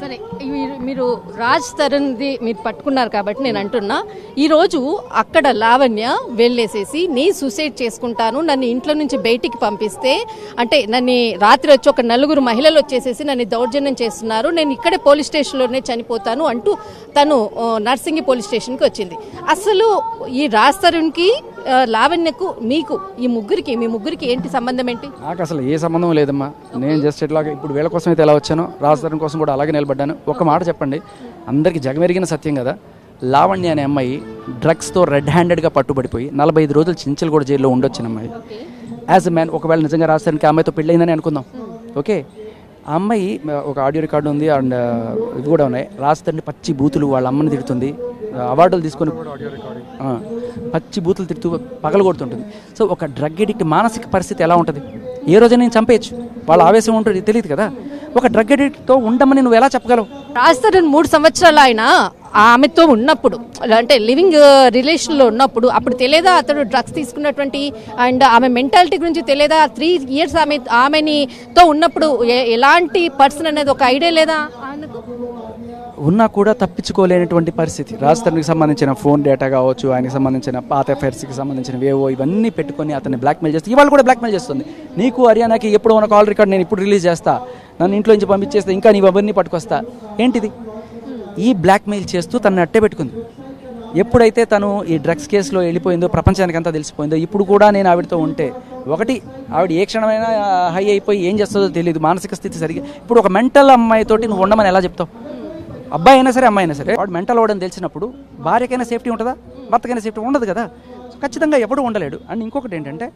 సరే, మీరు రాజ్ తరుణ్ది మీరు పట్టుకున్నారు కాబట్టి నేను అంటున్నా, ఈరోజు అక్కడ లావణ్య వెళ్ళేసేసి నేను సూసైడ్ చేసుకుంటాను, నన్ను ఇంట్లో నుంచి బయటికి పంపిస్తే, అంటే నన్ను రాత్రి వచ్చి ఒక 4 మహిళలు వచ్చేసేసి నన్ను దౌర్జన్యం చేస్తున్నారు, నేను ఇక్కడే పోలీస్ స్టేషన్లోనే చనిపోతాను అంటూ తను నర్సింగి పోలీస్ స్టేషన్కి వచ్చింది. అసలు ఈ రాజ్ తరుణ్కి, లావణ్యకు, మీకు మీ ముగ్గురికి ఏంటి సంబంధం? ఏంటి? నాకు అసలు ఏ సంబంధం లేదమ్మా. నేను జస్ట్ ఇట్లాగా ఇప్పుడు వీళ్ళ కోసం అయితే ఎలా వచ్చానో రాజ్ తరుణ్ కోసం కూడా అలాగే నిలబడ్డాను. ఒక మాట చెప్పండి, అందరికీ జగమెరిగిన సత్యం కదా, లావణ్య అనే అమ్మాయి డ్రగ్స్తో రెడ్ హ్యాండెడ్గా పట్టుబడిపోయి 45 రోజులు చించలగూడ జైల్లో ఉండొచ్చిన అమ్మాయి. యాజ్ ఎ మ్యాన్, ఒకవేళ నిజంగా రాజ్ తరుణ్కి ఆ అమ్మాయితో పెళ్ళయిందని అనుకుందాం, ఓకే, ఆ అమ్మాయి ఒక ఆడియో రికార్డు ఉంది అండ్ ఇవి కూడా ఉన్నాయి. రాజ్ తరుణ్ పచ్చి బూతులు వాళ్ళ అమ్మని తిడుతుంది, అవార్డులు తీసుకొని పచ్చి బూతులు తిడుతూ పగలు కొడుతుంటుంది. సో ఒక డ్రగ్ ఎడిక్ట్ మానసిక పరిస్థితి ఎలా ఉంటుంది? ఏ రోజైనా నేను చంపేయచ్చు, వాళ్ళ ఆవేశం ఉంటుంది, తెలియదు కదా. ఒక డ్రగ్ ఎడిక్ట్తో ఉండమని నువ్వు ఎలా చెప్పగలవు? రాజ్ తరుణ్ 3 సంవత్సరాలు ఆయన ఆమెతో ఉన్నప్పుడు, అంటే లివింగ్ రిలేషన్లో ఉన్నప్పుడు, అప్పుడు తెలియదా అతడు డ్రగ్స్ తీసుకున్నటువంటి అండ్ ఆమె మెంటాలిటీ గురించి తెలియదా? 3 years ఆమెతో ఉన్నప్పుడు ఎలాంటి పర్సన్ అనేది ఒక ఐడియా లేదా ఆయనకు? ఉన్నా కూడా తప్పించుకోలేనటువంటి పరిస్థితి. రాజ్ తరుణ్కి సంబంధించిన ఫోన్ డేటా కావచ్చు, ఆయనకి సంబంధించిన పాత అఫైర్స్కి సంబంధించినవేవో ఇవన్నీ పెట్టుకొని అతన్ని బ్లాక్మెయిల్ చేస్తుంది. ఇవాళ కూడా బ్లాక్మెయిల్ చేస్తుంది. నీకు హర్యానాకి ఎప్పుడు ఉన్న కాల్ రికార్డ్ నేను ఇప్పుడు రిలీజ్ చేస్తా, నన్ను ఇంట్లో నుంచి పంపించేస్తే ఇంకా నీవు అవన్నీ పట్టుకొస్తా. ఏంటిది? ఈ బ్లాక్మెయిల్ చేస్తూ తనని అట్టే పెట్టుకుంది. ఎప్పుడైతే తను ఈ డ్రగ్స్ కేసులో వెళ్ళిపోయిందో, ప్రపంచానికి అంతా తెలిసిపోయిందో, ఇప్పుడు కూడా నేను ఆవిడతో ఉంటే, ఒకటి ఆవిడ ఏ క్షణమైనా హై అయిపోయి ఏం చేస్తుందో తెలియదు, మానసిక స్థితి సరిగ్గా. ఇప్పుడు ఒక మెంటల్ అమ్మాయితోటి నువ్వు ఉండమని ఎలా చెప్తావు? అబ్బాయి అయినా సరే, అమ్మాయి అయినా సరే, వాడు మెంటల్ అవ్వడం తెలిసినప్పుడు భార్యకైనా సేఫ్టీ ఉంటుందా? భర్తకైనా సేఫ్టీ ఉండదు కదా. ఖచ్చితంగా ఎవడు ఉండలేడు. అండ్ ఇంకొకటి ఏంటంటే,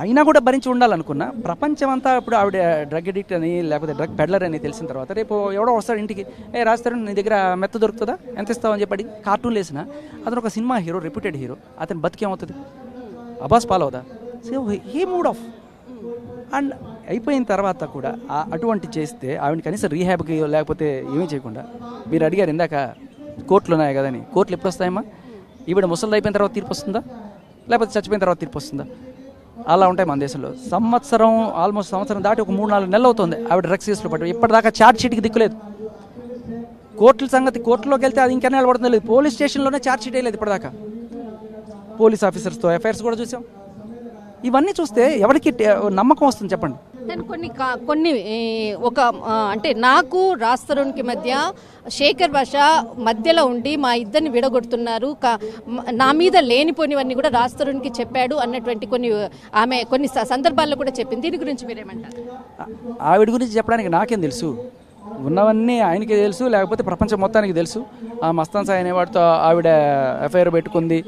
అయినా కూడా భరించి ఉండాలనుకున్నా, ప్రపంచం అంతా ఇప్పుడు ఆవిడ డ్రగ్ ఎడిక్ట్ అని లేకపోతే డ్రగ్ పెడ్లర్ అని తెలిసిన తర్వాత రేపు ఎవడో వస్తాడు ఇంటికి, రాజ్ తరుణ్ నీ దగ్గర మెత్త దొరుకుతుందా, ఎంత ఇస్తావు అని చెప్పి కార్టూన్లు వేసిన అతను ఒక సినిమా హీరో, రెప్యూటెడ్ హీరో, అతను బతికేమవుతుంది? అబాస్ పాలవుదా? So he mood off. And అయిపోయిన తర్వాత కూడా అటువంటి చేస్తే ఆవిడ కనీసం రీహాబ్కి లేకపోతే ఏమీ చేయకుండా, మీరు అడిగారు ఇందాక కోర్టులు ఉన్నాయి కదని, కోర్టులు ఎప్పుడు వస్తాయమ్మా? ఈవిడ ముసలి అయిపోయిన తర్వాత తీర్పు వస్తుందా, లేకపోతే చచ్చిపోయిన తర్వాత తీర్పు వస్తుందా? అలా ఉంటాయి మన దేశంలో. ఆల్మోస్ట్ సంవత్సరం దాటి ఒక 3-4 నెలలు అవుతుంది ఆవిడ డ్రగ్స్ కేసులో పట్టి. ఇప్పటిదాకా ఛార్జ్ షీట్కి దిక్కులేదు. కోర్టుల సంగతి, కోర్టులోకి వెళ్తే అది ఇంకా నిలబడుతుంది లేదు, పోలీస్ స్టేషన్లోనే ఛార్జ్ షీట్ వేయలేదు ఇప్పటిదాకా. పోలీస్ ఆఫీసర్స్తో ఎఫ్ఐఆర్స్ కూడా చూసాం. ఇవన్నీ చూస్తే ఎవరికి నమ్మకం వస్తుంది చెప్పండి? నేను కొన్ని ఒక అంటే నాకు రాజ్ తరుణ్కి మధ్య శేఖర్ భాష మధ్యలో ఉండి మా ఇద్దరిని విడగొడుతున్నారు, నా మీద లేనిపోనివన్నీ కూడా రాజ్ తరుణ్కి చెప్పాడు అన్నటువంటి ఆమె కొన్ని సందర్భాల్లో కూడా చెప్పింది. దీని గురించి మీరేమంటారు? ఆవిడ గురించి చెప్పడానికి నాకేం తెలుసు? ఉన్నవన్నీ ఆయనకే తెలుసు, లేకపోతే ప్రపంచం మొత్తానికి తెలుసు. ఆ మస్తాన్ సాయి అనేవాడితో ఆవిడ ఎఫ్ఐఆర్ పెట్టుకుంది,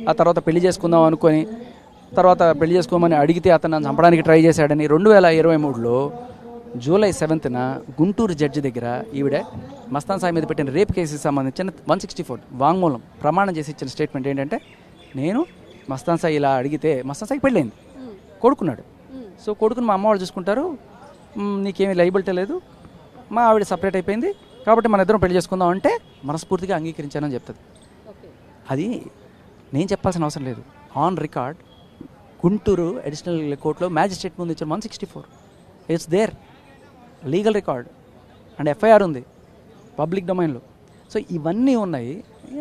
ఆ తర్వాత పెళ్లి చేసుకుందాం అనుకొని, తర్వాత పెళ్లి చేసుకోమని అడిగితే అతను నన్ను చంపడానికి ట్రై చేశాడని 2023లో జూలై 7న గుంటూరు జడ్జి దగ్గర ఈవిడ మస్తాన్ సాయి మీద పెట్టిన రేప్ కేసుకి సంబంధించిన 164 వాంగ్మూలం ప్రమాణం చేసి ఇచ్చిన స్టేట్మెంట్ ఏంటంటే, నేను మస్తాన్ సాయి ఇలా అడిగితే, మస్తాన్ సాయికి పెళ్ళైంది, కొడుకున్నాడు, సో కొడుకుని మా అమ్మ వాళ్ళు చూసుకుంటారు, నీకేమీ లైబిలిటీ లేదు, మా ఆవిడ సపరేట్ అయిపోయింది కాబట్టి మన ఇద్దరం పెళ్లి చేసుకుందాం అంటే మనస్ఫూర్తిగా అంగీకరించానని చెప్తుంది. అది నేను చెప్పాల్సిన అవసరం లేదు. ఆన్ రికార్డ్ గుంటూరు అడిషనల్ కోర్టులో మ్యాజిస్ట్రేట్ ముందు ఇచ్చిన 164 it's there, legal record and FIR ఉంది పబ్లిక్ డొమైన్లో. సో ఇవన్నీ ఉన్నాయి.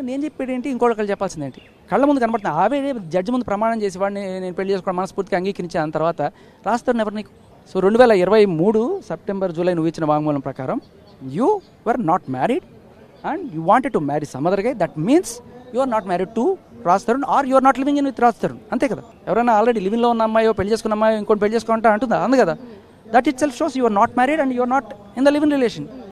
నేను చెప్పేది ఏంటి, ఇంకోటి చెప్పాల్సింది ఏంటి? కళ్ళ ముందు కనబడుతుంది. ఆవిడ జడ్జి ముందు ప్రమాణం చేసి వాడిని నేను పెళ్లి చేసుకోవడం మనస్ఫూర్తిగా అంగీకరించాను తర్వాత రాస్తారు ఎవరు నీకు? సో 2023 సెప్టెంబర్ జూలై నువ్వు ఇచ్చిన వాంగ్మూలం ప్రకారం you were not married and you wanted to marry some other guy, that means you are not married to Raj Tarun or you are not living in with Raj Tarun. అంతే కదా. ఎవరైనా ఆల్రెడీ లివింగ్లో ఉన్న అమ్మాయో పెళ్లి చేసుకున్న అమ్మాయో ఇంకోటి పెళ్లి చేసుకుంటా అంటుందా? అందు కదా. That itself shows you are not married and you are not in the living relation.